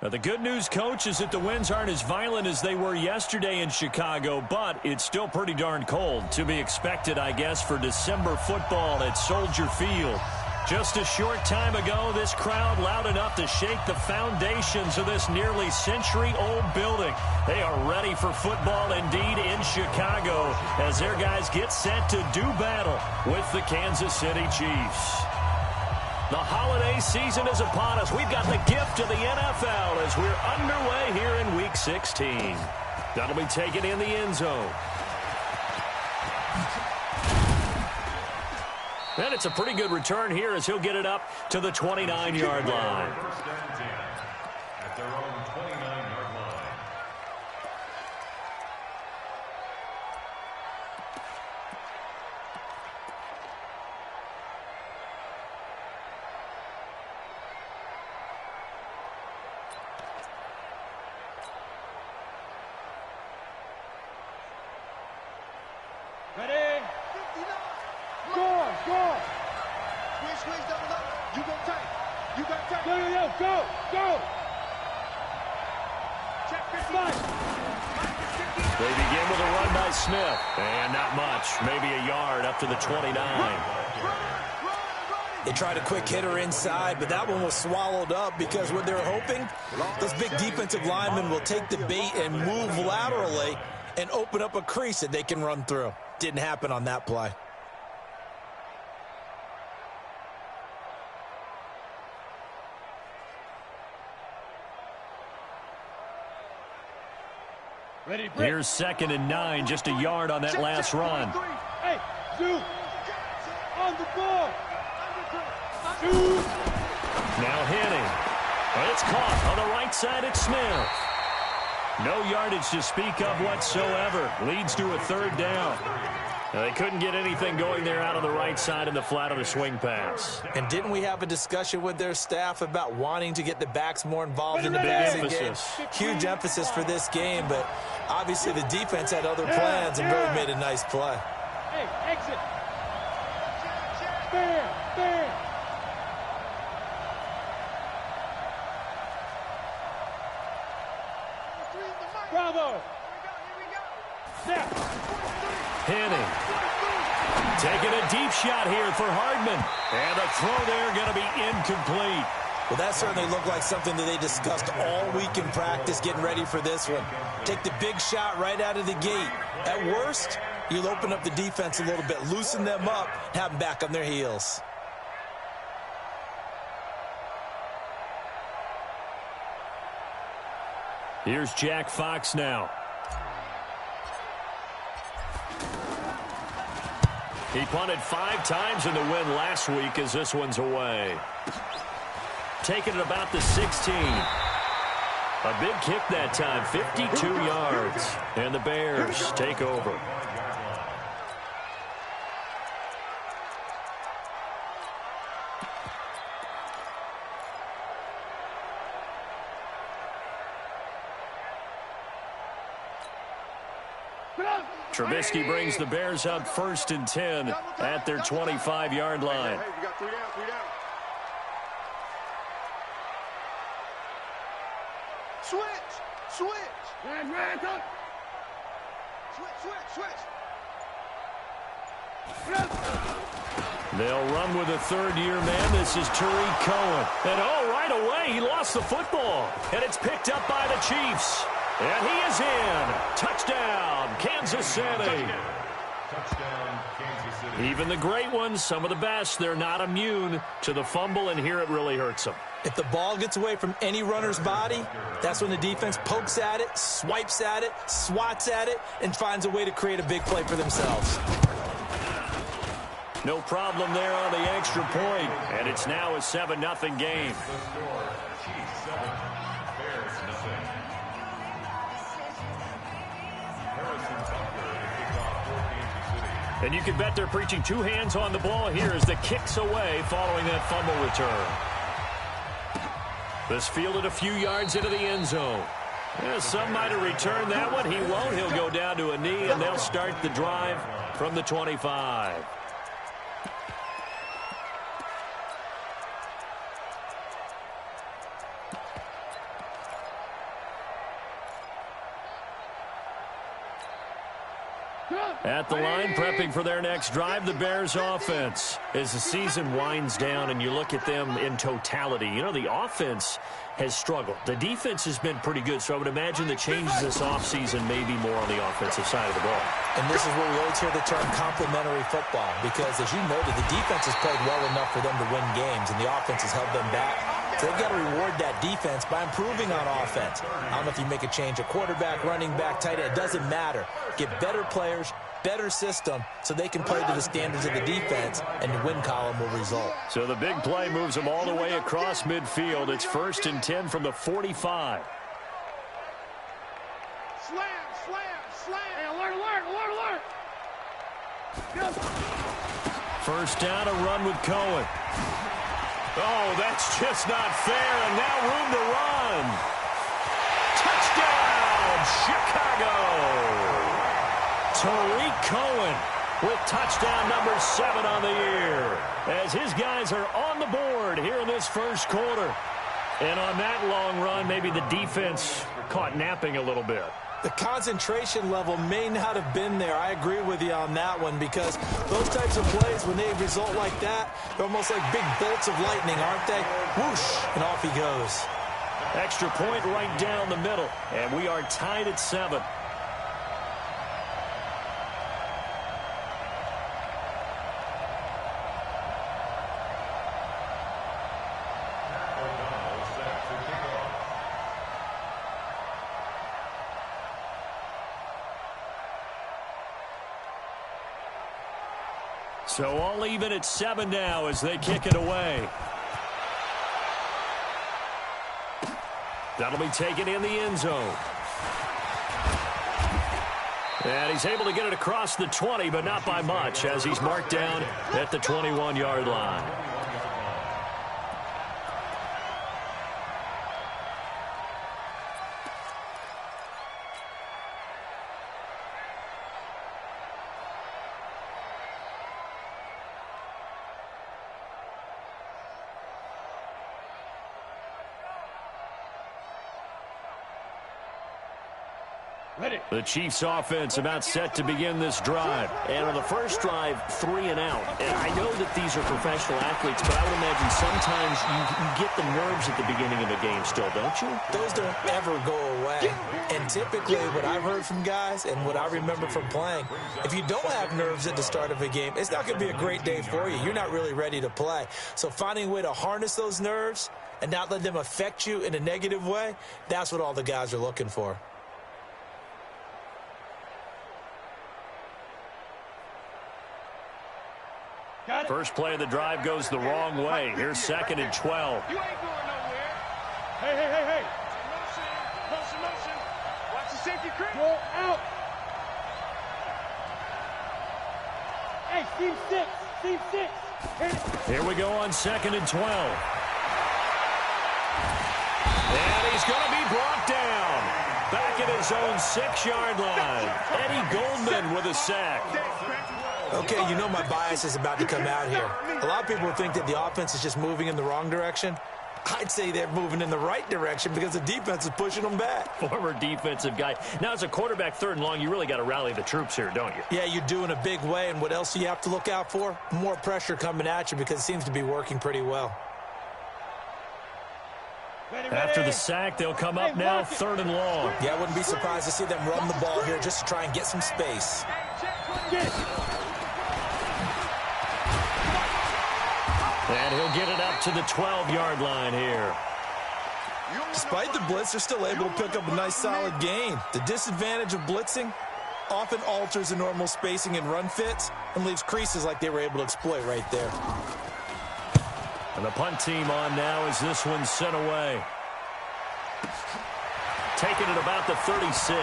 Now, the good news, Coach, is that the winds aren't as violent as they were yesterday in Chicago, but it's still pretty darn cold. To be expected, I guess, for December football at Soldier Field. Just a short time ago, this crowd loud enough to shake the foundations of this nearly century-old building. They are ready for football indeed in Chicago as their guys get set to do battle with the Kansas City Chiefs. The holiday season is upon us. We've got the gift of the NFL as we're underway here in Week 16. That'll be taken in the end zone. And it's a pretty good return here as he'll get it up to the 29-yard line. At their own 29-yard line. Ready? Score! Score! Squeeze, double up. You go tight. You got tight. Go! Check 55. They begin with a run by Smith. And not much. Maybe a yard up to the 29. They tried a quick hitter inside, but that one was swallowed up because what they're hoping, those big defensive linemen will take the bait and move laterally and open up a crease that they can run through. Didn't happen on that play. Ready, Here's 2nd and 9, just a yard on that last run. Hey, shoot! On the ball! Shoot! Now hitting. And it's caught on the right side. It's Smith. No yardage to speak of whatsoever. Leads to a 3rd down. Now, they couldn't get anything going there out on the right side in the flat of the swing pass. And didn't we have a discussion with their staff about wanting to get the backs more involved in the passing game? Huge emphasis for this game, but obviously the defense had other plans and really made a nice play. Hey, exit! Fair! Bravo! Snap! Henning. Taking a deep shot here for Hardman. And the throw there going to be incomplete. Well, that certainly looked like something that they discussed all week in practice getting ready for this one. Take the big shot right out of the gate. At worst, you'll open up the defense a little bit, loosen them up, have them back on their heels. Here's Jack Fox now. He punted 5 times in the win last week as this one's away. Taking it about the 16. A big kick that time, 52 yards. And the Bears take over. Trubisky brings the Bears up 1st and 10 at their 25-yard line. Hey, you got 3 down. Switch! Switch! They'll run with a 3rd-year man. This is Tariq Cohen. And right away, he lost the football. And it's picked up by the Chiefs. And he is in. Touchdown, Kansas City. Touchdown, Kansas City. Even the great ones, some of the best, they're not immune to the fumble, and here it really hurts them. If the ball gets away from any runner's body, that's when the defense pokes at it, swipes at it, swats at it, and finds a way to create a big play for themselves. No problem there on the extra point, and it's now a 7-0 game. Chiefs 7, Bears nothing. Harrison Butker to kick off for Kansas City. And you can bet they're preaching 2 hands on the ball here as the kick's away following that fumble return. This fielded a few yards into the end zone. Yeah, some might have returned that one. He won't. He'll go down to a knee, and they'll start the drive from the 25. At the line, prepping for their next drive, the Bears offense. As the season winds down and you look at them in totality, you know, the offense has struggled. The defense has been pretty good, so I would imagine the changes this offseason may be more on the offensive side of the ball. And this is where we always hear the term complementary football, because as you noted, the defense has played well enough for them to win games, and the offense has held them back. So they've got to reward that defense by improving on offense. I don't know if you make a change, a quarterback, running back, tight end, it doesn't matter. Get better players, better system, so they can play to the standards of the defense, and the win column will result. So the big play moves them all the way across midfield. It's 1st and 10 from the 45. Slam, slam, slam. Hey, alert, alert, alert, alert. Yes. First down, a run with Cohen. Oh, that's just not fair, and now room to run. Touchdown, Chicago! Tariq Cohen with touchdown number 7 on the year, as his guys are on the board here in this first quarter. And on that long run, maybe the defense caught napping a little bit. The concentration level may not have been there. I agree with you on that one, because those types of plays, when they result like that, they're almost like big bolts of lightning, aren't they? Whoosh, and off he goes. Extra point right down the middle, and we are tied at 7. So all even at 7 now as they kick it away. That'll be taken in the end zone. And he's able to get it across the 20, but not by much, as he's marked down at the 21-yard line. The Chiefs offense about set to begin this drive. And on the first drive, 3 and out. And I know that these are professional athletes, but I would imagine sometimes you get the nerves at the beginning of a game still, don't you? Those don't ever go away. And typically what I've heard from guys and what I remember from playing, if you don't have nerves at the start of a game, it's not going to be a great day for you. You're not really ready to play. So finding a way to harness those nerves and not let them affect you in a negative way, that's what all the guys are looking for. First play of the drive goes the wrong way. Here's 2nd and 12. You ain't going nowhere. Hey, hey, hey, hey. Motion, motion, motion. Watch the safety creep. Go out. Hey, team 6. Team 6. Here we go on 2nd and 12. And he's going to be brought down. Back at his own 6-yard line. Eddie Goldman with a sack. Okay, you know my bias is about to come out here. A lot of people think that the offense is just moving in the wrong direction. I'd say they're moving in the right direction because the defense is pushing them back. Former defensive guy. Now, as a quarterback, 3rd and long, you really got to rally the troops here, don't you? Yeah, you do in a big way. And what else do you have to look out for? More pressure coming at you, because it seems to be working pretty well. After the sack, they'll come up now 3rd and long. Yeah, I wouldn't be surprised to see them run the ball here just to try and get some space. And he'll get it up to the 12-yard line here. Despite the blitz, they're still able to pick up a nice solid gain. The disadvantage of blitzing often alters the normal spacing and run fits and leaves creases like they were able to exploit right there. And the punt team on now as this one's sent away. Taking it about the 36.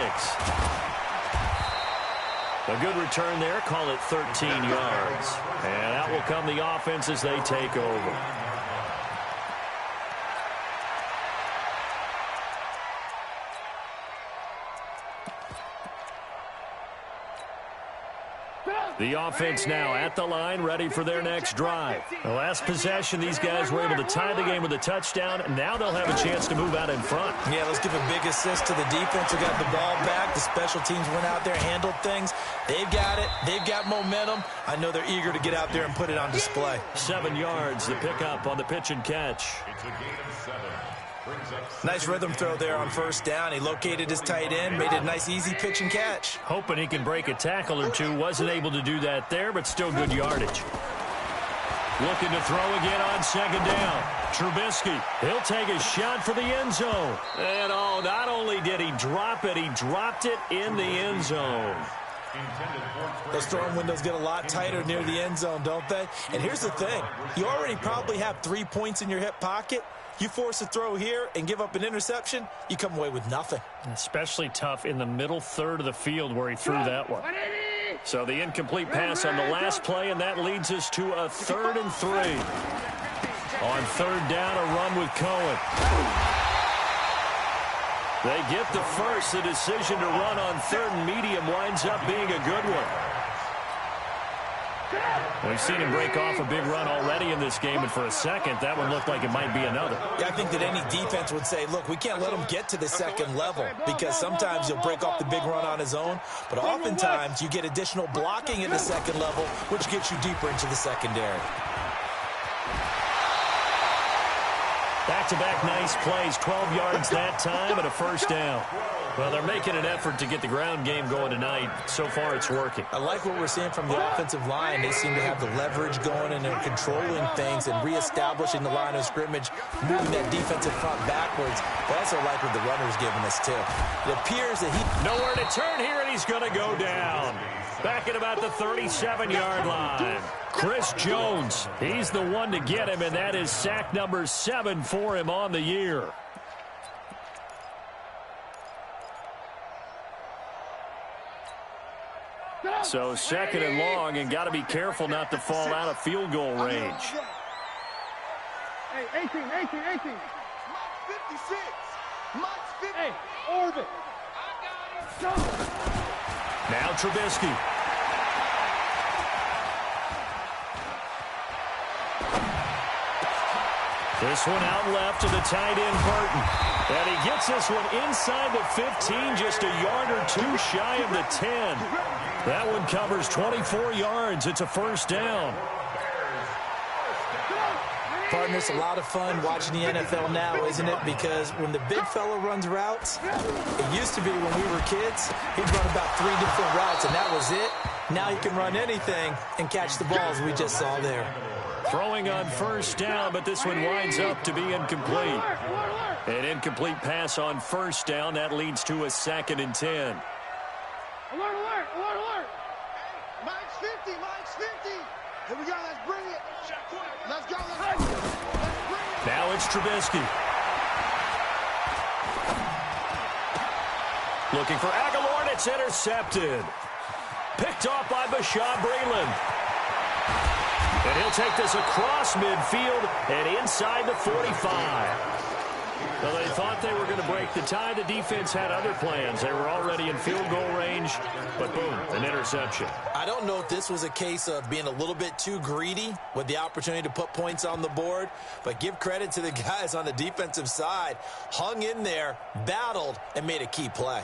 A good return there. Call it 13 yards. And out will come the offense as they take over. The offense now at the line, ready for their next drive. The last possession, these guys were able to tie the game with a touchdown. Now they'll have a chance to move out in front. Yeah, let's give a big assist to the defense who got the ball back. The special teams went out there, handled things. They've got it. They've got momentum. I know they're eager to get out there and put it on display. 7 yards, the pickup on the pitch and catch. It's a gain of 7. Nice rhythm throw there on first down. He located his tight end, made it a nice, easy pitch and catch. Hoping he can break a tackle or two. Wasn't able to do that there, but still good yardage. Looking to throw again on second down. Trubisky, he'll take a shot for the end zone. And not only did he drop it, he dropped it in the end zone. Those throwing windows get a lot tighter near the end zone, don't they? And here's the thing. You already probably have 3 points in your hip pocket. You force a throw here and give up an interception, you come away with nothing. Especially tough in the middle third of the field where he threw that one. So the incomplete pass on the last play, and that leads us to a 3rd and 3. On third down, a run with Cohen. They get the first. The decision to run on 3rd and medium winds up being a good one. We've seen him break off a big run already in this game, and for a second, that one looked like it might be another. Yeah, I think that any defense would say, look, we can't let him get to the second level because sometimes he'll break off the big run on his own, but oftentimes you get additional blocking at the second level, which gets you deeper into the secondary. Back-to-back nice plays, 12 yards that time and a first down. Well, they're making an effort to get the ground game going tonight. So far, it's working. I like what we're seeing from the offensive line. They seem to have the leverage going, and they're controlling things and reestablishing the line of scrimmage, moving that defensive front backwards. I also like what the runner's giving us, too. It appears that he... Nowhere to turn here, and he's going to go down. Back at about the 37-yard line. Chris Jones, he's the one to get him, and that is sack number 7 for him on the year. So 2nd and long, and got to be careful not to fall out of field goal range. Hey, 18. Mike 56. Mike 50. Hey, orbit. I got him. Now Trubisky. This one out left to the tight end, Burton. And he gets this one inside the 15, just a yard or two shy of the 10. That one covers 24 yards. It's a first down. Partner, it's a lot of fun watching the NFL now, isn't it? Because when the big fella runs routes, it used to be when we were kids, he'd run about 3 different routes, and that was it. Now he can run anything and catch the balls we just saw there. Throwing on first down, but this one winds up to be incomplete. An incomplete pass on first down. That leads to a 2nd and 10. Alert. Mike's 50. Here we go. Let's bring it. Let's go. Let's bring it. Now it's Trubisky. Looking for Aguilar, and it's intercepted. Picked off by Bashaud Breeland. And he'll take this across midfield and inside the 45. Well, they thought they were going to break the tie. The defense had other plans. They were already in field goal range, but boom, an interception. I don't know if this was a case of being a little bit too greedy with the opportunity to put points on the board, but give credit to the guys on the defensive side. Hung in there, battled, and made a key play.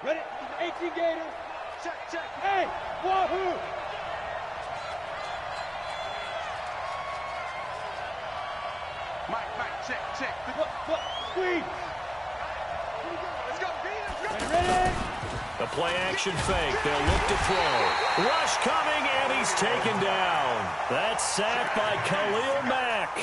Ready? 18 Gators. Check. Hey, wahoo! Mike, check. Look, squeeze. Let's go, ready? The play action fake. They'll look to throw. Rush coming, and he's taken down. That's sacked by Khalil Mack.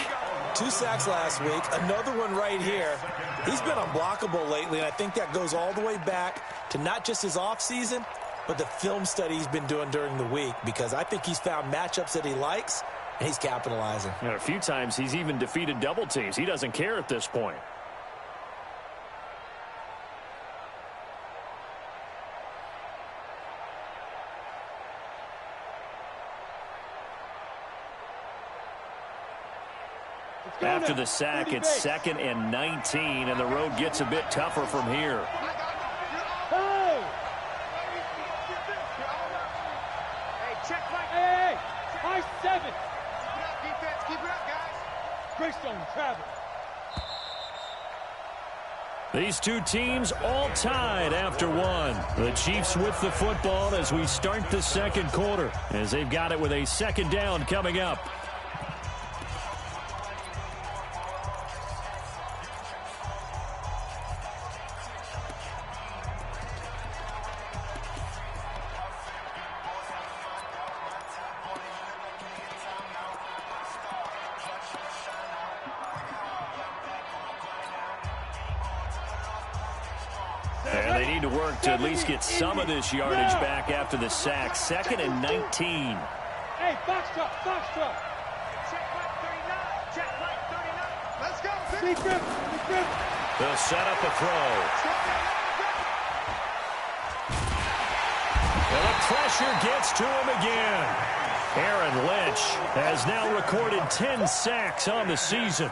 2 sacks last week, another one right here. He's been unblockable lately, and I think that goes all the way back to not just his offseason, but the film study he's been doing during the week, because I think he's found matchups that he likes, and he's capitalizing. A few times he's even defeated double teams. He doesn't care at this point. After the sack, it's 2nd and 19, and the road gets a bit tougher from here. Hey! Hey! High 7! Keep it up, guys. Greystone travel. These two teams all tied after one. The Chiefs with the football as we start the second quarter, as they've got it with a second down coming up. And they need to work to at least get some of this yardage back after the sack. 2nd and 19. Hey, box truck, box truck. Check right 39. Check right 39. Let's go. Big grip, big grip. They'll set up a throw. And the pressure gets to him again. Aaron Lynch has now recorded 10 sacks on the season.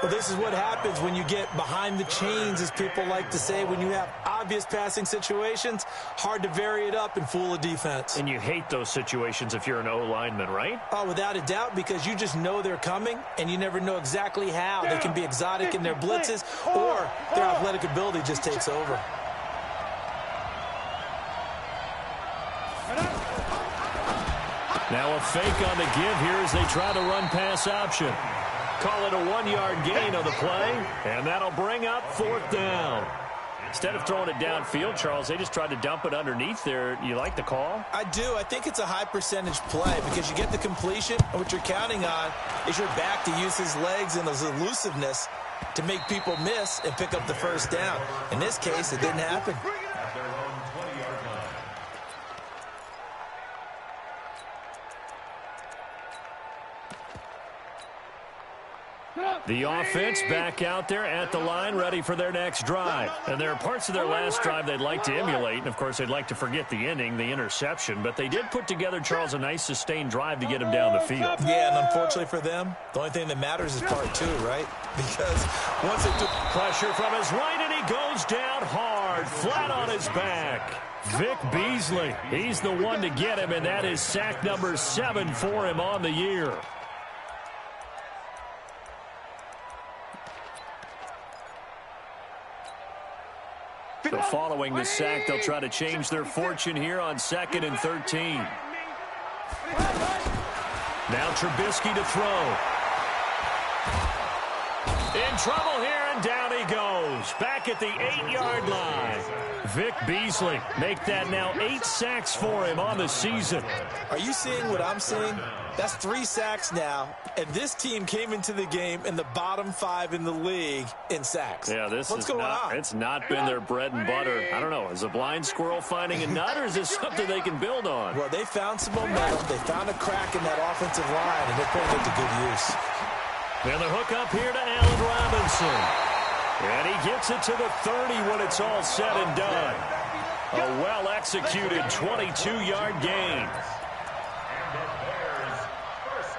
Well, this is what happens when you get behind the chains, as people like to say. When you have obvious passing situations, hard to vary it up and fool a defense. And you hate those situations if you're an O-lineman, right? Oh, without a doubt, because you just know they're coming, and you never know exactly how. They can be exotic in their blitzes, or their athletic ability just takes over. Now a fake on the give here as they try to run pass option. Call it a 1-yard gain on the play, and that'll bring up 4th down. Instead of throwing it downfield, Charles, they just tried to dump it underneath there. You like the call? I do. I think it's a high-percentage play because you get the completion, and what you're counting on is your back to use his legs and his elusiveness to make people miss and pick up the first down. In this case, it didn't happen. The offense back out there at the line, ready for their next drive. And there are parts of their last drive they'd like to emulate, and, of course, they'd like to forget the ending, the interception. But they did put together, Charles, a nice sustained drive to get him down the field. Yeah, and unfortunately for them, the only thing that matters is part 2, right? Because once they took pressure from his right, and he goes down hard, flat on his back. Vic Beasley, he's the one to get him, and that is sack number 7 for him on the year. So following the sack, they'll try to change their fortune here on 2nd and 13. Now Trubisky to throw. In trouble here, and down he goes. Back at the 8-yard line. Vic Beasley make that now 8 sacks for him on the season. Are you seeing what I'm seeing? That's 3 sacks now, and this team came into the game in the bottom 5 in the league in sacks. Yeah, What's going on? It's not been their bread and butter. I don't know. Is a blind squirrel finding a nut, or is this something they can build on? Well, they found some momentum. They found a crack in that offensive line, and they're putting it to good use. And the hook up here to Allen Robinson. And he gets it to the 30 when it's all said and done. A well-executed 22-yard gain.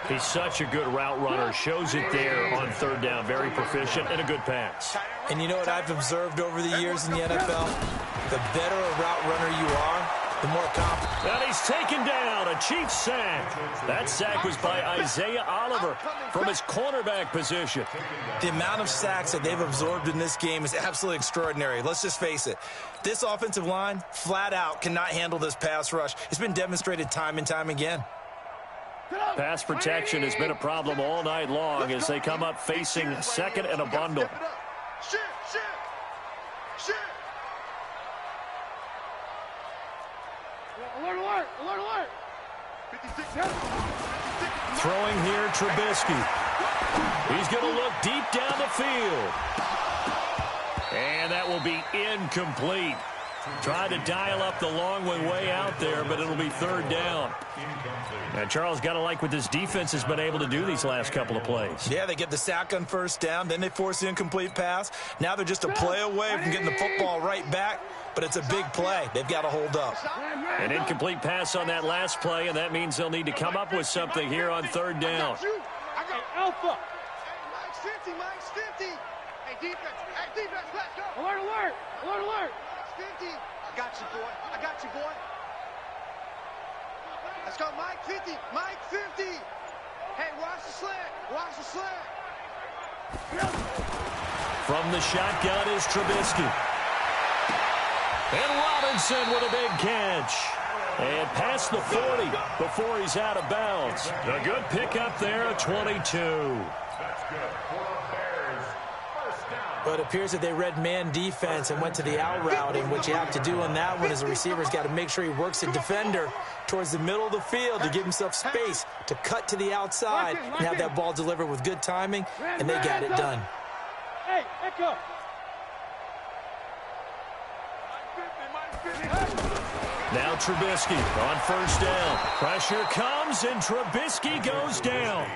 He's such a good route runner. Shows it there on 3rd down. Very proficient and a good pass. And you know what I've observed over the years in the NFL? The better a route runner you are, the more confident. And he's taken down. A Chiefs sack. That sack was by Isaiah Oliver from his cornerback position. The amount of sacks that they've absorbed in this game is absolutely extraordinary. Let's just face it. This offensive line, flat out, cannot handle this pass rush. It's been demonstrated time and time again. Pass protection has been a problem all night long as they come up facing 2nd and a bundle. Alert, alert, alert, alert. Throwing here, Trubisky. He's going to look deep down the field. And that will be incomplete. Tried to dial up the long one way out there, but it'll be 3rd down. And Charles, got to like what this defense has been able to do these last couple of plays. Yeah, they get the sack on 1st down, then they force the incomplete pass. Now they're just a play away from getting the football right back, but it's a big play. They've got to hold up. An incomplete pass on that last play, and that means they'll need to come up with something here on 3rd down. Alpha. Mike's 50, Mike's 50. Hey, defense, let's go. Alert, alert, alert, alert. Mike's 50. I got you, boy. I got you, boy. Let's go, Mike 50, Mike 50. Hey, watch the slant, watch the slant. From the shotgun is Trubisky. And Robinson with a big catch. And past the 40 before he's out of bounds. A good pickup there at 22. That's good. For the Bears, first down. But it appears that they read man defense and went to the out route, and what you have to do on that one is the receiver's got to make sure he works the defender towards the middle of the field to give himself space to cut to the outside and have that ball delivered with good timing, and they got it done. Hey, Echo. Now Trubisky on first down. Pressure comes, and Trubisky goes down.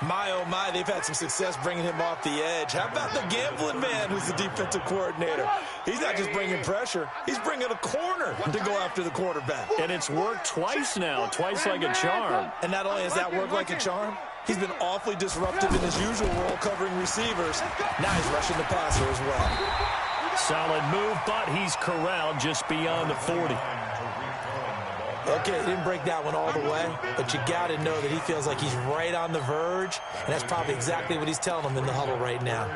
My, oh my, they've had some success bringing him off the edge. How about the gambling man who's the defensive coordinator? He's not just bringing pressure. He's bringing a corner to go after the quarterback. And it's worked twice now, twice like a charm. And not only has that worked like a charm, he's been awfully disruptive in his usual role covering receivers. Now he's rushing the passer as well. Solid move, but he's corralled just beyond the 40. Okay, he didn't break that one all the way, but you got to know that he feels like he's right on the verge, and that's probably exactly what he's telling them in the huddle right now.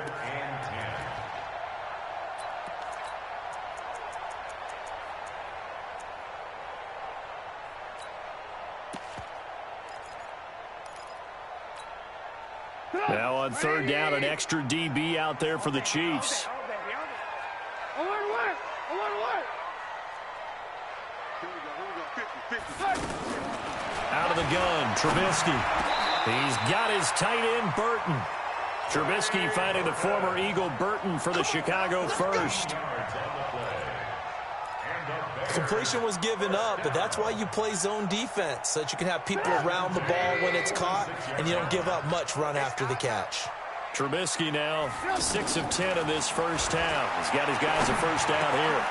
Now on third down, an extra DB out there for the Chiefs. Out of the gun, Trubisky. He's got his tight end, Burton. Trubisky finding the former Eagle Burton for the Chicago first. Completion was given up, but that's why you play zone defense, so that you can have people around the ball when it's caught, and you don't give up much run after the catch. Trubisky now 6 of 10 in this first half. He's got his guys a first down here.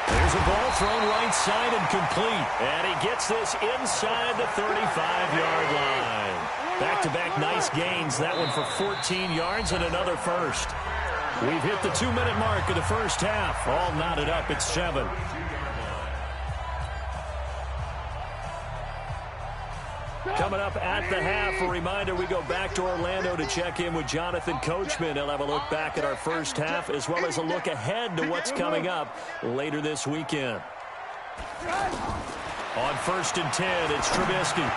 There's a ball thrown right side and complete. And he gets this inside the 35-yard line. Back-to-back nice gains. That one for 14 yards and another first. We've hit the 2-minute mark of the first half. All knotted up at 7. Coming up at the half, a reminder, we go back to Orlando to check in with Jonathan Coachman. He'll have a look back at our first half as well as a look ahead to what's coming up later this weekend. On 1st and 10, it's Trubisky.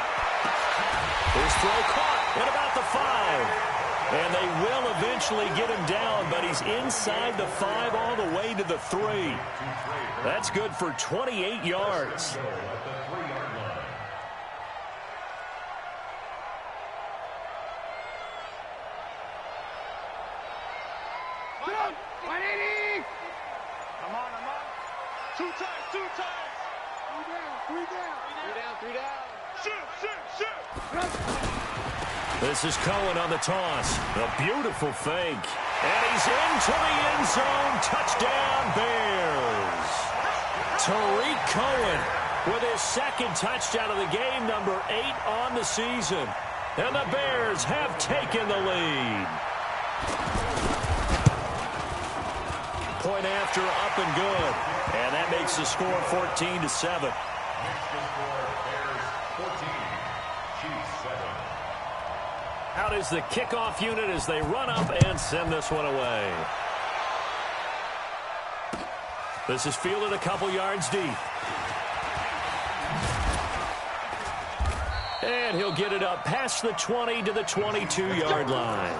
His throw caught at about the 5. And they will eventually get him down, but he's inside the 5 all the way to the 3. That's good for 28 yards. This is Cohen on the toss. A beautiful fake. And he's into the end zone. Touchdown, Bears. Tariq Cohen with his second touchdown of the game, number 8 on the season. And the Bears have taken the lead. Point after, up and good. And that makes the score 14-7. Out is the kickoff unit as they run up and send this one away. This is fielded a couple yards deep. And he'll get it up past the 20 to the 22-yard line.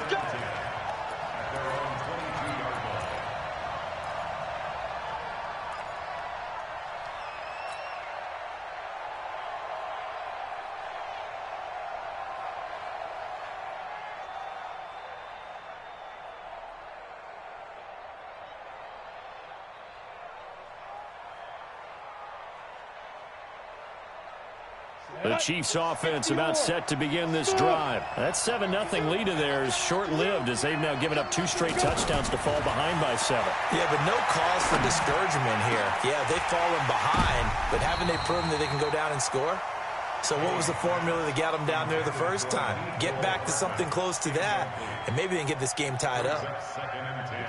The Chiefs offense about set to begin this drive. That 7-0 lead of theirs short-lived as they've now given up 2 straight touchdowns to fall behind by 7. Yeah, but no cause for discouragement here. Yeah, they've fallen behind, but haven't they proven that they can go down and score? So what was the formula that got them down there the first time? Get back to something close to that, and maybe they can get this game tied up.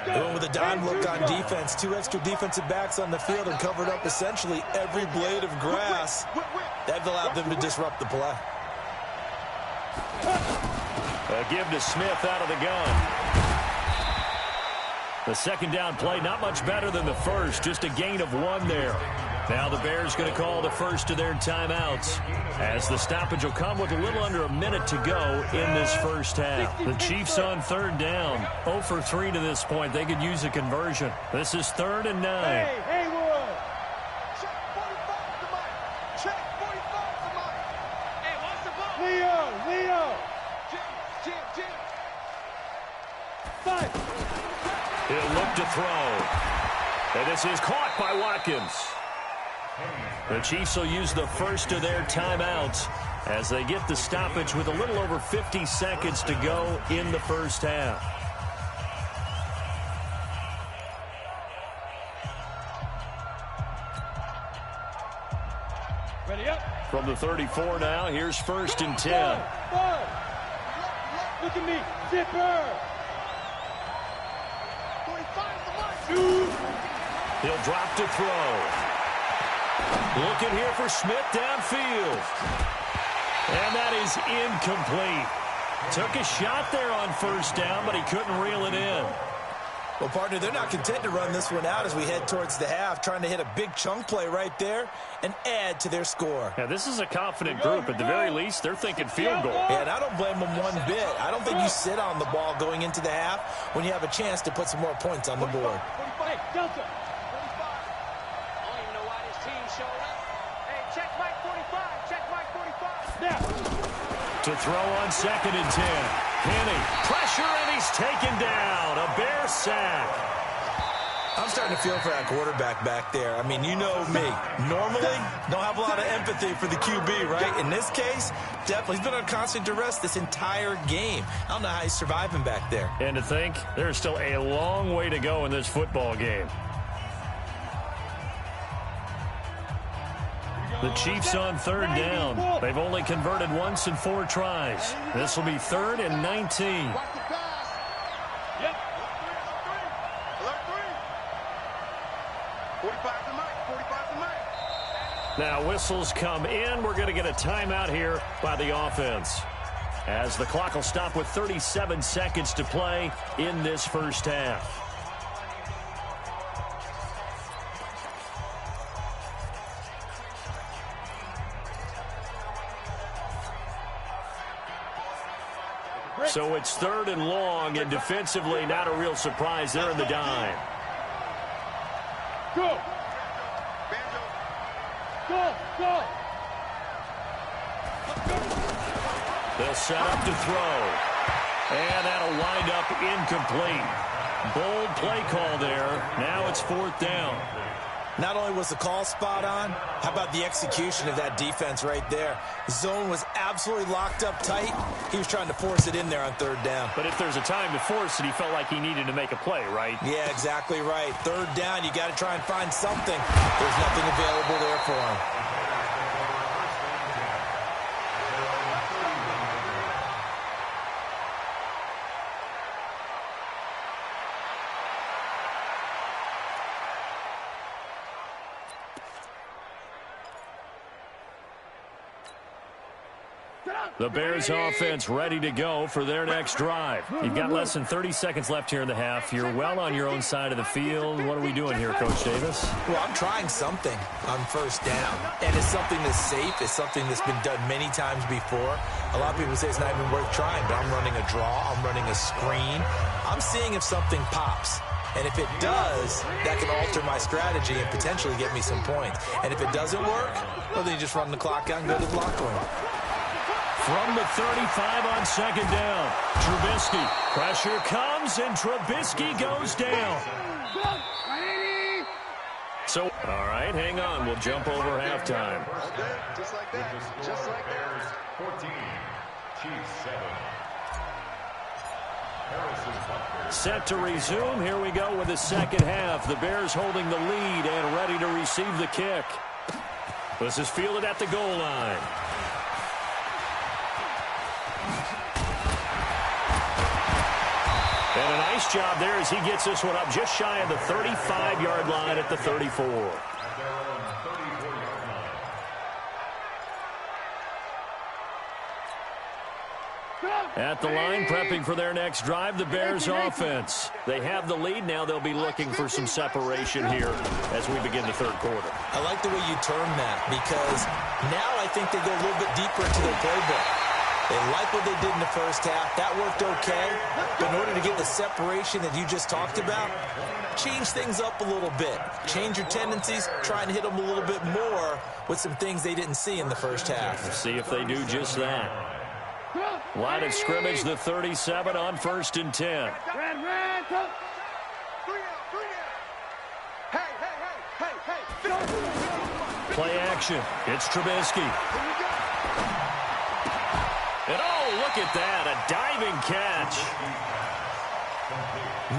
They went with a dime look on defense, 2 extra defensive backs on the field and covered up essentially every blade of grass. That allowed them to disrupt the play. A give to Smith out of the gun. The second down play, not much better than the first, just a gain of 1 there. Now the Bears going to call the first of their timeouts, as the stoppage will come with a little under a minute to go in this first half. The Chiefs on third down, 0 for 3 to this point. They could use a conversion. This is 3rd and 9. Hey, Wood. Check 45 to Mike. Check 45 to Mike. Hey, what's the ball? Leo. Jim. Five. He'll look to throw. And this is caught by Watkins. The Chiefs will use the first of their timeouts as they get the stoppage with a little over 50 seconds to go in the first half. Ready up. From the 34 now, here's 1st and 10. Look at me. Zipper. 45 to Mike. He'll drop to throw. Looking here for Smith downfield. And that is incomplete. Took a shot there on 1st down, but he couldn't reel it in. Well, partner, they're not content to run this one out as we head towards the half, trying to hit a big chunk play right there and add to their score. Yeah, this is a confident group. At the very least, they're thinking field goal. Yeah, and I don't blame them one bit. I don't think you sit on the ball going into the half when you have a chance to put some more points on the board. Hey, Delta. To throw on 2nd and 10. Penny, pressure, and he's taken down. A Bear sack. I'm starting to feel for that quarterback back there. I mean, you know me. Normally, don't have a lot of empathy for the QB, right? In this case, definitely. He's been on constant duress this entire game. I don't know how he's surviving back there. And to think, there's still a long way to go in this football game. The Chiefs on 3rd down. They've only converted once in 4 tries. This will be 3rd and 19. Yep. Now whistles come in. We're going to get a timeout here by the offense, as the clock will stop with 37 seconds to play in this first half. So it's 3rd and long, and defensively not a real surprise there in the dime. Go. They'll set up to throw. And that'll wind up incomplete. Bold play call there. Now it's 4th down. Not only was the call spot on, how about the execution of that defense right there? Zone was absolutely locked up tight. He was trying to force it in there on 3rd down. But if there's a time to force it, he felt like he needed to make a play, right? Yeah, exactly right. 3rd down, you got to try and find something. There's nothing available there for him. The Bears offense ready to go for their next drive. You've got less than 30 seconds left here in the half. You're well on your own side of the field. What are we doing here, Coach Davis? Well, I'm trying something on 1st down. And it's something that's safe. It's something that's been done many times before. A lot of people say it's not even worth trying, but I'm running a draw. I'm running a screen. I'm seeing if something pops. And if it does, that can alter my strategy and potentially get me some points. And if it doesn't work, well, then you just run the clock out and go to the locker room. From the 35 on 2nd down, Trubisky. Pressure comes, and Trubisky goes down. So, all right, hang on. We'll jump over halftime. Just like that. Just like that. 14, Chiefs 7. Set to resume. Here we go with the second half. The Bears holding the lead and ready to receive the kick. This is fielded at the goal line. And a nice job there as he gets this one up just shy of the 35-yard line at the 34. At the line, prepping for their next drive, the Bears offense. They have the lead. Now they'll be looking for some separation here as we begin the third quarter. I like the way you term that, because now I think they go a little bit deeper into their playbook. They like what they did in the first half. That worked okay. But in order to get the separation that you just talked about, change things up a little bit. Change your tendencies. Try and hit them a little bit more with some things they didn't see in the first half. We'll see if they do just that. Line of scrimmage, the 37 on 1st and 10. Play action. It's Trubisky. And oh, look at that, a diving catch.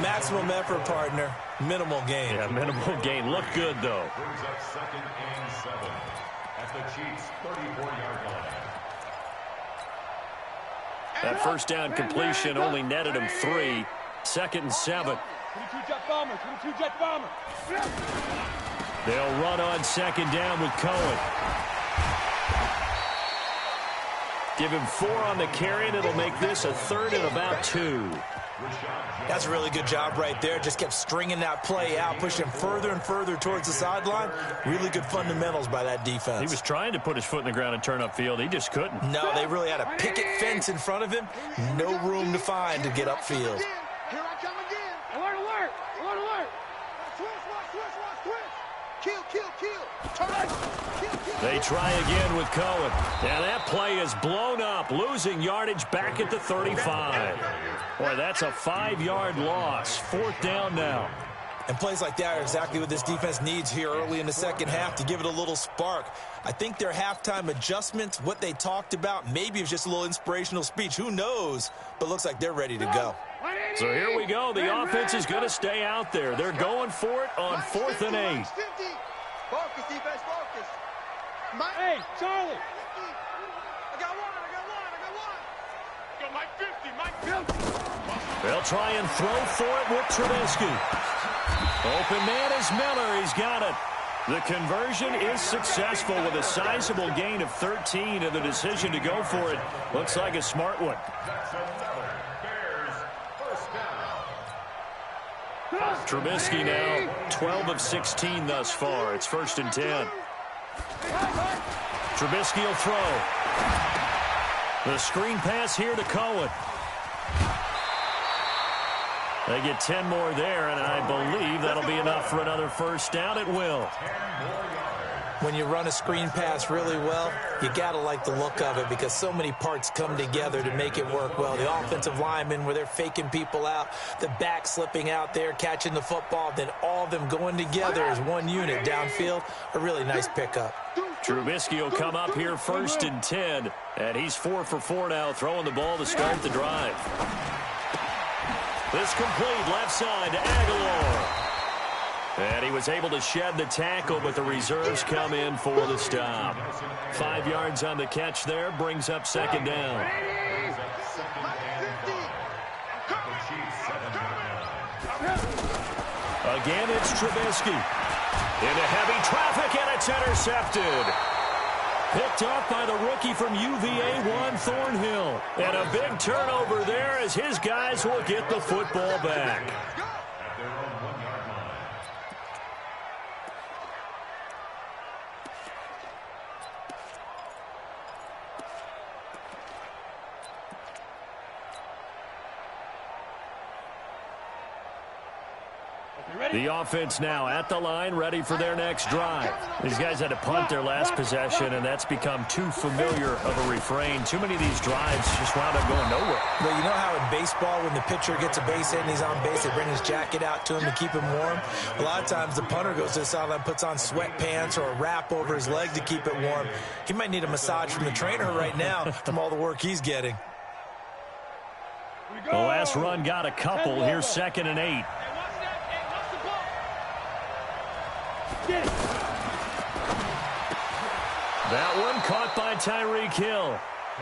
Maximum effort, partner. Minimal gain. Yeah, minimal gain. Looked good, though. Brings up 2nd and 7 at the Chiefs' 34-yard line. That first down completion only netted him 3. 2nd and 7. 22 jet bomber, 22 jet bomber. They'll run on 2nd down with Cohen. Give him 4 on the carry, and it'll make this a 3rd and about 2. That's a really good job right there. Just kept stringing that play out, pushing him further and further towards the sideline. Really good fundamentals by that defense. He was trying to put his foot in the ground and turn upfield. He just couldn't. No, they really had a picket fence in front of him. No room to find to get upfield. Here I come again. Alert, alert, alert, alert. Switch. Kill. Turn. Kill. They try again with Cohen. And that play is blown up, losing yardage back at the 35. Boy, that's a 5-yard loss. 4th down now. And plays like that are exactly what this defense needs here early in the second half to give it a little spark. I think their halftime adjustments, what they talked about, maybe it was just a little inspirational speech. Who knows? But looks like they're ready to go. So here we go. The offense is going to stay out there. They're going for it on 4th and 8. Focus, defense, focus. Hey, Charlie. I got one. Yo, Mike 50. They'll try and throw for it with Trubisky. Open man is Miller. He's got it. The conversion is successful with a sizable gain of 13, and the decision to go for it looks like a smart one. Trubisky now 12 of 16 thus far. It's 1st and 10. Trubisky will throw. The screen pass here to Cohen. They get 10 more there, and I believe that'll be enough for another first down. It will. When you run a screen pass really well, you got to like the look of it because so many parts come together to make it work well. The offensive linemen, where they're faking people out, the back slipping out there, catching the football, then all of them going together as one unit downfield. A really nice pickup. Trubisky will come up here 1st and 10, and he's 4 for 4 now, throwing the ball to start the drive. This complete left side to Aguilar. And he was able to shed the tackle, but the reserves come in for the stop. 5 yards on the catch there, brings up 2nd down. Again, it's Trubisky. Into heavy traffic, and it's intercepted. Picked off by the rookie from UVA, Juan Thornhill. And a big turnover there as his guys will get the football back. The offense now at the line, ready for their next drive. These guys had to punt their last possession, and that's become too familiar of a refrain. Too many of these drives just wound up going nowhere. Well, you know how in baseball, when the pitcher gets a base hit and he's on base, they bring his jacket out to him to keep him warm? A lot of times the punter goes to the sideline, puts on sweatpants or a wrap over his leg to keep it warm. He might need a massage from the trainer right now from all the work he's getting. The last run got a couple. Here's 2nd and 8. That one caught by Tyreek Hill.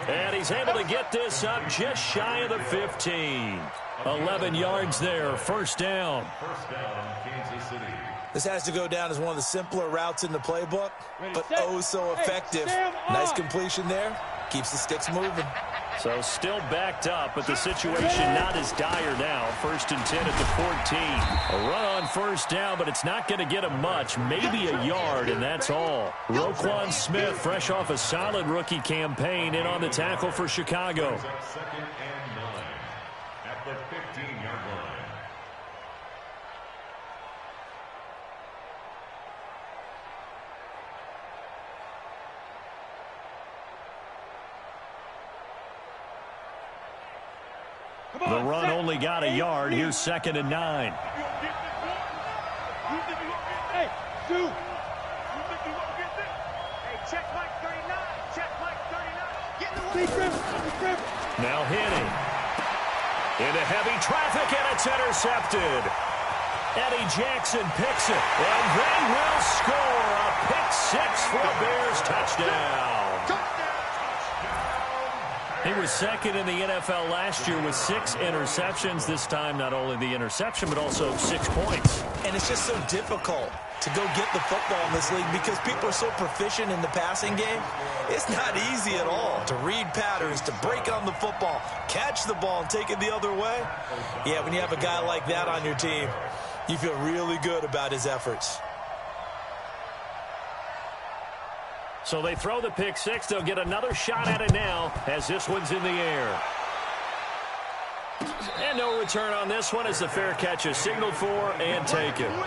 And he's able to get this up just shy of the 15. 11 yards there, first down. First down, Kansas City. This has to go down as one of the simpler routes in the playbook, but oh so effective. Nice completion there. Keeps the sticks moving. So still backed up, but the situation not as dire now. 1st and 10 at the 14. A run on first down, but it's not going to get him much. Maybe a yard, and that's all. Roquan Smith, fresh off a solid rookie campaign, in on the tackle for Chicago. 2nd and 9 at the 15-yard line. The run only got a yard. Here's 2nd and 9. Hey, Stu. You think you won't get this? Hey, check Mike 39. Check Mike 39. Get in the way. Now hitting. Into heavy traffic, and it's intercepted. Eddie Jackson picks it, and they will score a pick-6 for a Bears touchdown. He was 2nd in the NFL last year with 6 interceptions. This time, not only the interception, but also 6 points. And it's just so difficult to go get the football in this league because people are so proficient in the passing game. It's not easy at all to read patterns, to break on the football, catch the ball, and take it the other way. Yeah, when you have a guy like that on your team, you feel really good about his efforts. So they throw the pick-6. They'll get another shot at it now as this one's in the air. And no return on this one as the fair catch is signaled for and taken. The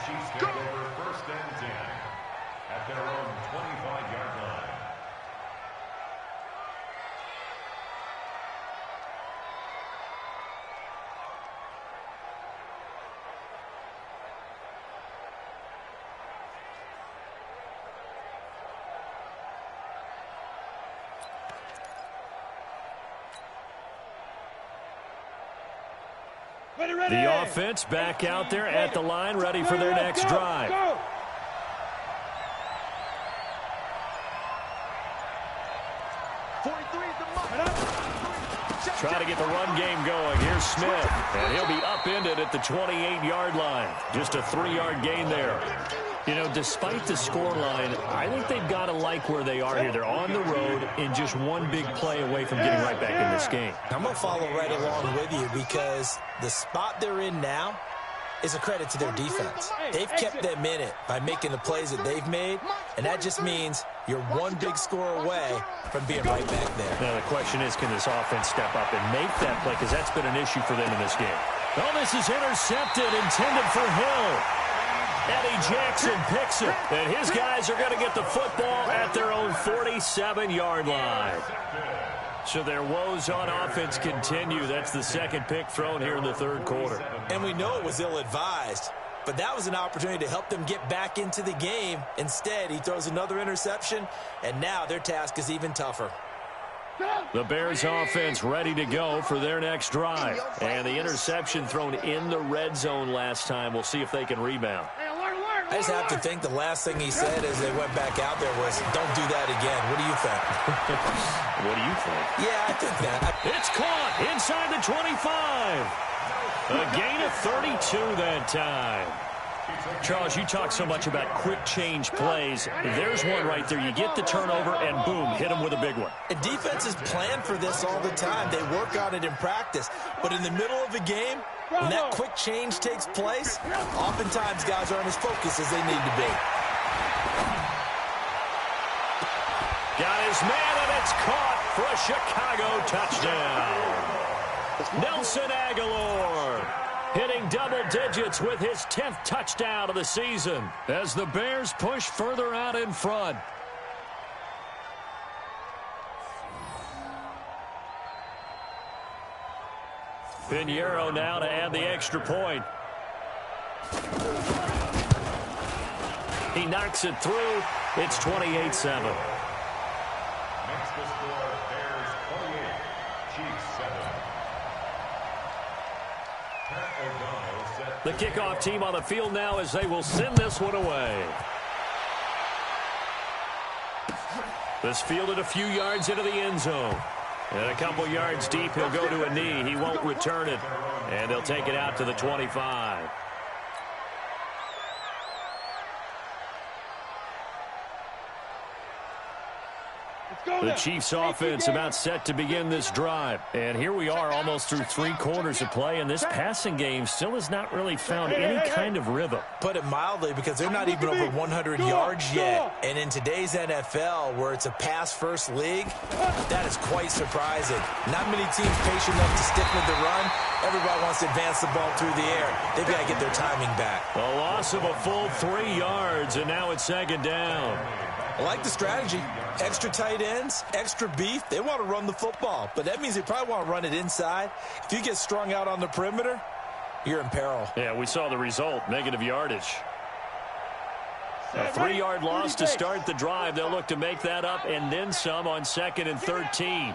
Chiefs take over 1st and 10 at their own 25-yard line. The offense back out there at the line, ready for their next drive. Try to get the run game going. Here's Smith, and he'll be upended at the 28-yard line. Just a 3-yard gain there. You know, despite the scoreline, I think they've got to like where they are here. They're on the road and just one big play away from getting right back in this game. I'm going to follow right along with you because the spot they're in now is a credit to their defense. They've kept them in it by making the plays that they've made, and that just means you're one big score away from being right back there. Now, the question is, can this offense step up and make that play? Because that's been an issue for them in this game. Oh, this is intercepted, intended for Hill. Eddie Jackson picks it, and his guys are going to get the football at their own 47-yard line. So their woes on offense continue. That's the 2nd pick thrown here in the 3rd quarter. And we know it was ill-advised, but that was an opportunity to help them get back into the game. Instead, he throws another interception, and now their task is even tougher. The Bears offense ready to go for their next drive. And the interception thrown in the red zone last time. We'll see if they can rebound. I just have to think the last thing he said as they went back out there was, don't do that again. What do you think? What do you think? Yeah, I think that. It's caught inside the 25. A gain of 32 that time. Charles, you talk so much about quick change plays. There's one right there. You get the turnover, and boom, hit them with a big one. And defenses plan for this all the time. They work on it in practice. But in the middle of a game, when that quick change takes place, oftentimes guys aren't as focused as they need to be. Got his man, and it's caught for a Chicago touchdown. Nelson Aguilar hitting double digits with his 10th touchdown of the season as the Bears push further out in front. Pinheiro now to add the extra point. He knocks it through. It's 28-7. Makes the score Bears 28, Chiefs 7. Pat O'Donnell set The kickoff team on the field now as they will send this one away. This fielded a few yards into the end zone. And a couple yards deep, he'll go to a knee. He won't return it. And they'll take it out to the 25. The Chiefs offense about set to begin this drive. And here we are almost through 3 quarters of play, and this passing game still has not really found any kind of rhythm. Put it mildly, because they're not even over 100 yards yet. And in today's NFL, where it's a pass-first league, that is quite surprising. Not many teams patient enough to stick with the run. Everybody wants to advance the ball through the air. They've got to get their timing back. A loss of a full 3 yards, and now it's second down. I like the strategy. Extra tight ends, extra beef. They want to run the football, but that means they probably want to run it inside. If you get strung out on the perimeter, you're in peril. Yeah, we saw the result, negative yardage. A 3-yard loss to start the drive. They'll look to make that up and then some on 2nd and 13.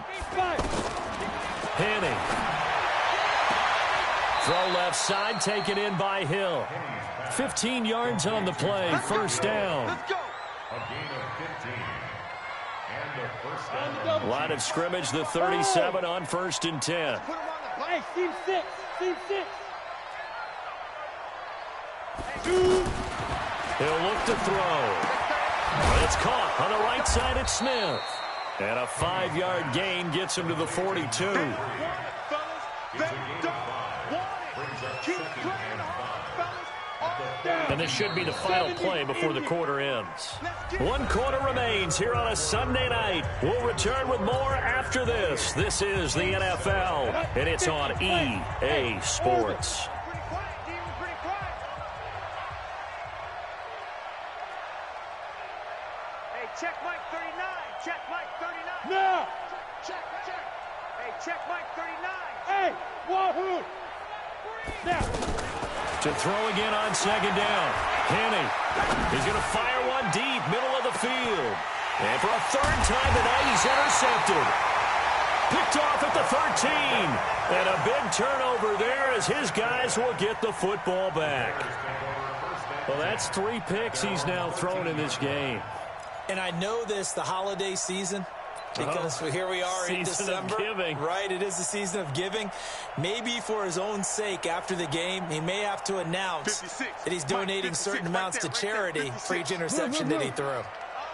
Henning. Throw left side, taken in by Hill. 15 yards on the play, first down. A gain of 15. And a first down. Line of scrimmage, the 37 on 1st and 10. Hey, team 6. Team 6. He'll look to throw. But it's caught on the right side at Smith. And a 5-yard gain gets him to the 42. And this should be the final play before the quarter ends. 1 quarter remains here on a Sunday night. We'll return with more after this. This is the NFL, and it's on EA Sports. Hey, check Mike 39. Check Mike 39. No. Check. Hey, check Mike 39. Hey, wahoo. Now. To throw again on second down. Henning. He's going to fire one deep, middle of the field. And for a 3rd time tonight, he's intercepted. Picked off at the 13. And a big turnover there as his guys will get the football back. Well, that's 3 picks he's now thrown in this game. And I know this, the holiday season, because here we are in December. Of giving. Right, it is the season of giving. Maybe for his own sake after the game, he may have to announce that he's donating certain amounts to charity for each interception that he threw.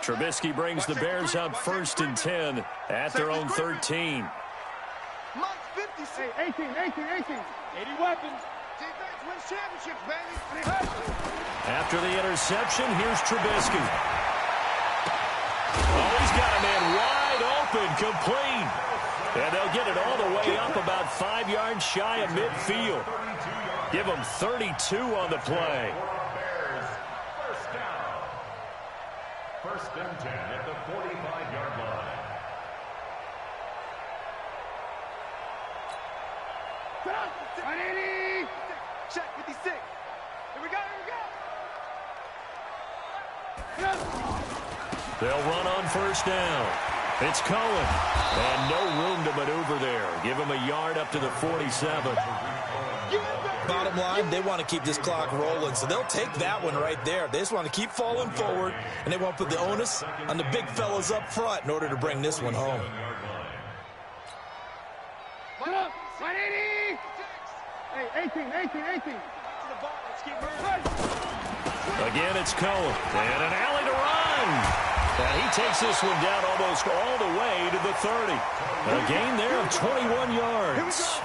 Trubisky brings the Bears up 1st and 10 at their own 13. Mike 56. Hey, 18. 80 weapons. Defense wins championships, baby. After the interception, here's Trubisky. Oh, he's got a man wide open, complete. And they'll get it all the way up about 5 yards shy of midfield. Give him 32 on the play. First down. 1st and 10 at the 45-yard line. Check 56. Here we go. They'll run on 1st down. It's Cohen. And no room to maneuver there. Give him a yard up to the 47. Bottom line, they want to keep this clock rolling, so they'll take that one right there. They just want to keep falling forward, and they want to put the onus on the big fellas up front in order to bring this one home. 180. Hey, 18. Again, it's Cohen. And an alley to run. And he takes this one down almost all the way to the 30. A gain there of 21 yards.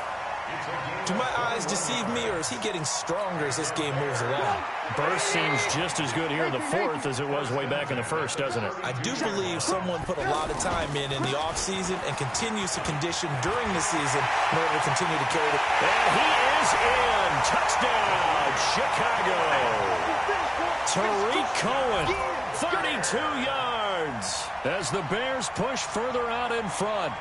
Do my eyes deceive me, or is he getting stronger as this game moves along? Burst seems just as good here in the 4th as it was way back in the 1st, doesn't it? I do believe someone put a lot of time in the offseason and continues to condition during the season in order to continue to carry it. And he is in. Touchdown, Chicago. Tariq Cohen, 32 yards as the Bears push further out in front.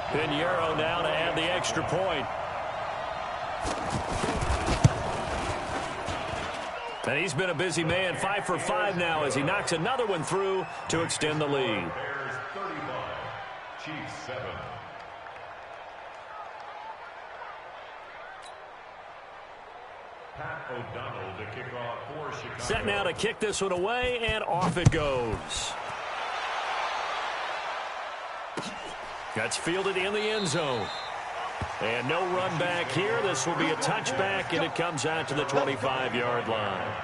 Pinheiro now to add the extra point. And he's been a busy man, 5 for 5 now as he knocks another one through to extend the lead. Bears 35, Chiefs 7. Pat O'Donnell to kick off for Chicago. Set now to kick this one away, and off it goes. That's fielded in the end zone. And no run back here. This will be a touchback, and it comes out to the 25-yard line.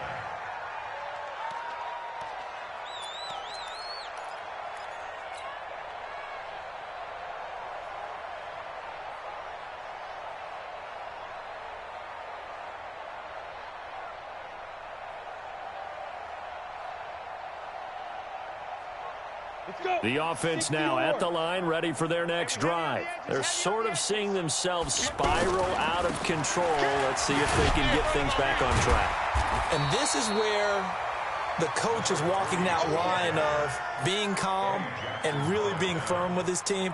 The offense now at the line, ready for their next drive. They're sort of seeing themselves spiral out of control. Let's see if they can get things back on track. And this is where the coach is walking that line of being calm and really being firm with his team.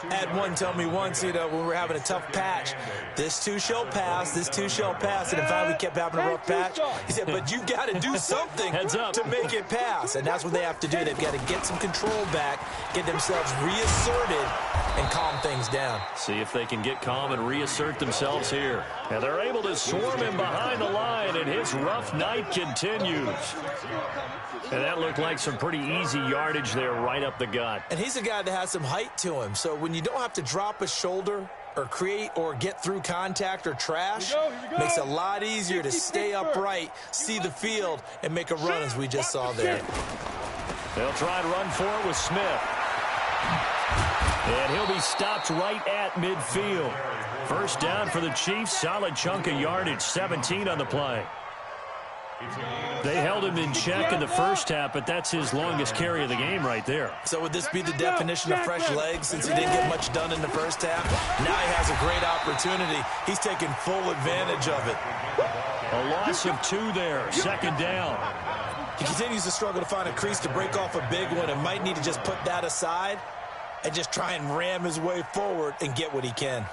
Had one tell me once, when we were having a tough patch, this too shall pass, this too shall pass. And in fact, we kept having a rough patch. He said, but you got to do something to make it pass. And that's what they have to do. They've got to get some control back, get themselves reasserted, and calm things down. See if they can get calm and reassert themselves here. And they're able to swarm him behind the line, and his rough night continues. And that looked like some pretty easy yardage there right up the gut. And he's a guy that has some height to him. So when you don't have to drop a shoulder or create or get through contact or trash, makes it a lot easier to stay upright, see the field, and make a run as we just saw there. They'll try and run for it with Smith. And he'll be stopped right at midfield. First down for the Chiefs. Solid chunk of yardage, 17 on the play. They held him in check in the first half, but that's his longest carry of the game right there. So would this be the definition of fresh legs since he didn't get much done in the first half? Now he has a great opportunity. He's taking full advantage of it. A loss of 2 there, second down. He continues to struggle to find a crease to break off a big one and might need to just put that aside and just try and ram his way forward and get what he can.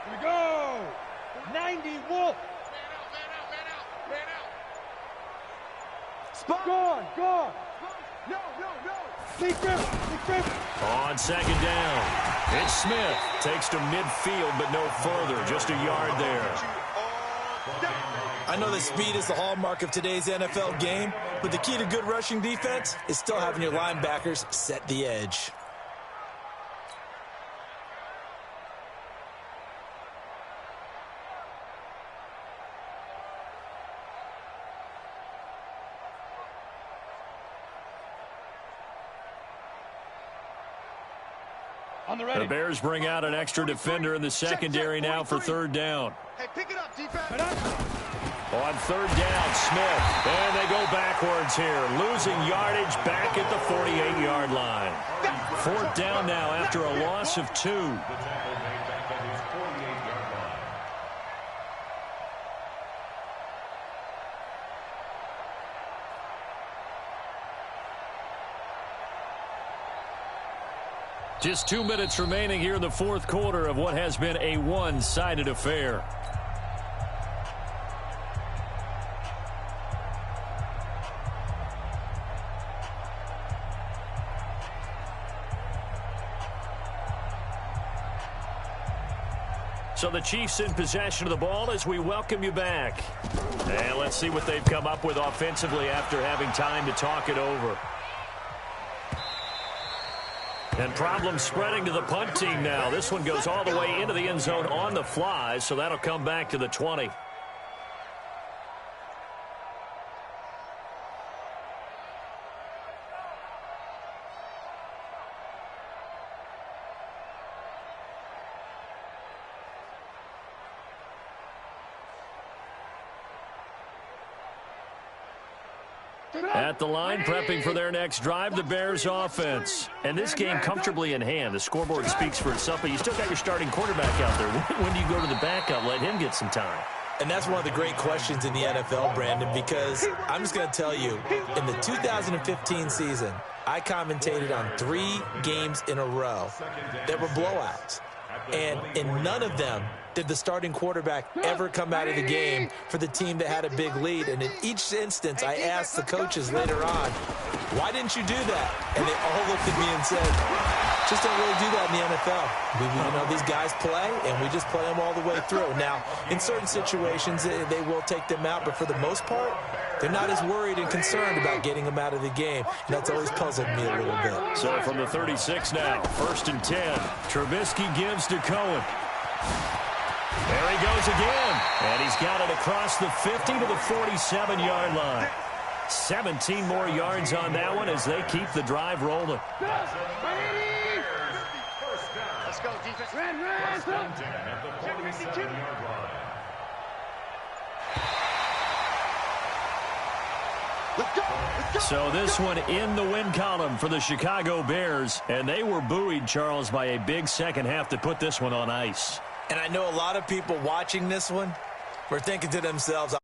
Here we go. 90 Wolf. Spot. Gone. No. Big grip. On second down, it's Smith. Takes to midfield, but no further. Just a yard there. I know that speed is the hallmark of today's NFL game, but the key to good rushing defense is still having your linebackers set the edge. The Bears bring out an extra defender in the secondary now for third down. Hey, pick it up, defense. On third down, Smith. And they go backwards here. Losing yardage back at the 48-yard line. Fourth down now after a loss of 2. Just 2 minutes remaining here in the fourth quarter of what has been a one-sided affair. So the Chiefs in possession of the ball as we welcome you back. And let's see what they've come up with offensively after having time to talk it over. And problems spreading to the punt team now. This one goes all the way into the end zone on the fly, so that'll come back to the 20. At the line, prepping for their next drive, the Bears offense. And this game comfortably in hand. The scoreboard speaks for itself, but you still got your starting quarterback out there. When do you go to the backup? Let him get some time. And that's one of the great questions in the NFL, Brandon, because I'm just going to tell you, in the 2015 season, I commentated on 3 games in a row that were blowouts. And in none of them did the starting quarterback ever come out of the game for the team that had a big lead. And in each instance, I asked the coaches later on, why didn't you do that? And they all looked at me and said, Just don't really do that in the NFL. These guys play, and we just play them all the way through. Now, in certain situations, they will take them out, but for the most part, they're not as worried and concerned about getting them out of the game. And that's always puzzled me a little bit. So from the 36 now, 1st and 10. Trubisky gives to Cohen. There he goes again. And he's got it across the 50 to the 47-yard line. 17 more yards on that one as they keep the drive rolling. Let's go, defense. Run. At the 47-yard line. Let's go. So this one in the win column for the Chicago Bears. And they were buoyed, Charles, by a big second half to put this one on ice. And I know a lot of people watching this one were thinking to themselves,